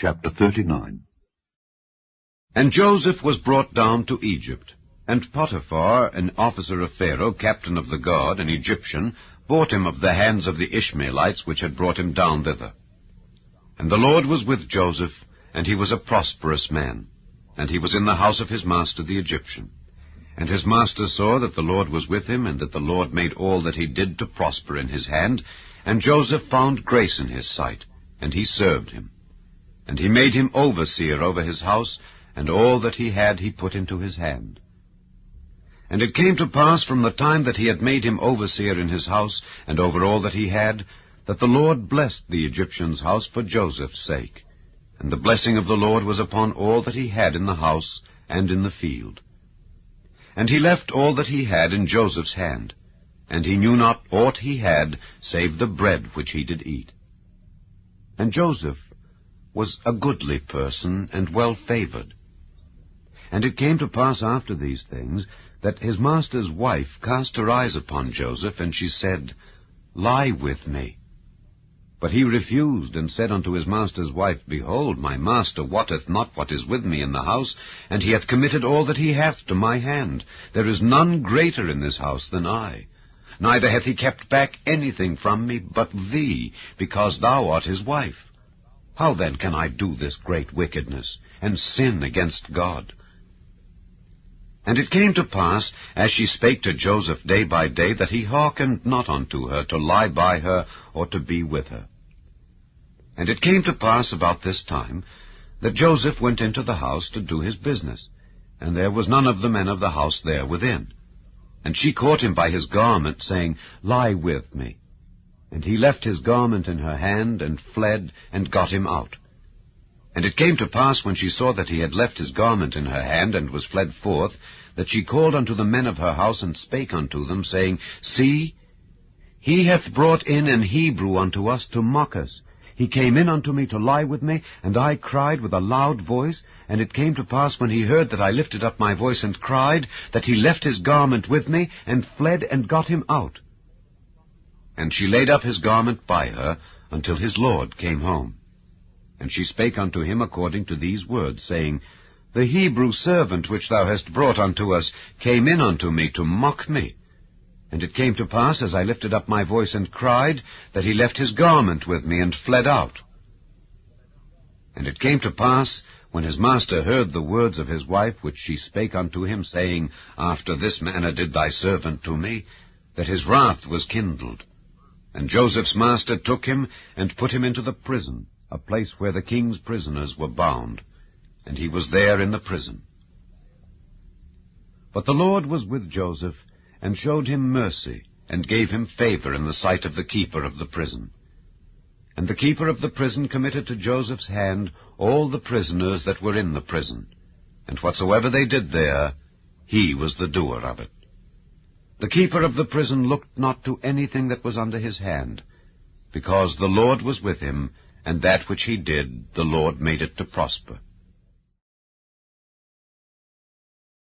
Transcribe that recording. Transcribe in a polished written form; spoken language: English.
Chapter 39. And Joseph was brought down to Egypt, and Potiphar, an officer of Pharaoh, captain of the guard, an Egyptian, bought him of the hands of the Ishmaelites which had brought him down thither. And the Lord was with Joseph, and he was a prosperous man, and he was in the house of his master the Egyptian. And his master saw that the Lord was with him, and that the Lord made all that he did to prosper in his hand, and Joseph found grace in his sight, and he served him. And he made him overseer over his house, and all that he had he put into his hand. And it came to pass from the time that he had made him overseer in his house, and over all that he had, that the Lord blessed the Egyptian's house for Joseph's sake. And the blessing of the Lord was upon all that he had in the house and in the field. And he left all that he had in Joseph's hand, and he knew not aught he had, save the bread which he did eat. And Joseph was a goodly person, and well-favored. And it came to pass after these things, that his master's wife cast her eyes upon Joseph, and she said, Lie with me. But he refused, and said unto his master's wife, Behold, my master wotteth not what is with me in the house, and he hath committed all that he hath to my hand. There is none greater in this house than I. Neither hath he kept back anything from me but thee, because thou art his wife. How then can I do this great wickedness, and sin against God? And it came to pass, as she spake to Joseph day by day, that he hearkened not unto her, to lie by her, or to be with her. And it came to pass about this time, that Joseph went into the house to do his business, and there was none of the men of the house there within. And she caught him by his garment, saying, Lie with me. And he left his garment in her hand, and fled, and got him out. And it came to pass, when she saw that he had left his garment in her hand, and was fled forth, that she called unto the men of her house, and spake unto them, saying, See, he hath brought in an Hebrew unto us to mock us. He came in unto me to lie with me, and I cried with a loud voice. And it came to pass, when he heard that I lifted up my voice and cried, that he left his garment with me, and fled, and got him out. And she laid up his garment by her, until his lord came home. And she spake unto him according to these words, saying, The Hebrew servant which thou hast brought unto us came in unto me to mock me. And it came to pass, as I lifted up my voice and cried, that he left his garment with me, and fled out. And it came to pass, when his master heard the words of his wife, which she spake unto him, saying, After this manner did thy servant to me, that his wrath was kindled. And Joseph's master took him, and put him into the prison, a place where the king's prisoners were bound, and he was there in the prison. But the Lord was with Joseph, and showed him mercy, and gave him favor in the sight of the keeper of the prison. And the keeper of the prison committed to Joseph's hand all the prisoners that were in the prison, and whatsoever they did there, he was the doer of it. The keeper of the prison looked not to anything that was under his hand, because the Lord was with him, and that which he did, the Lord made it to prosper.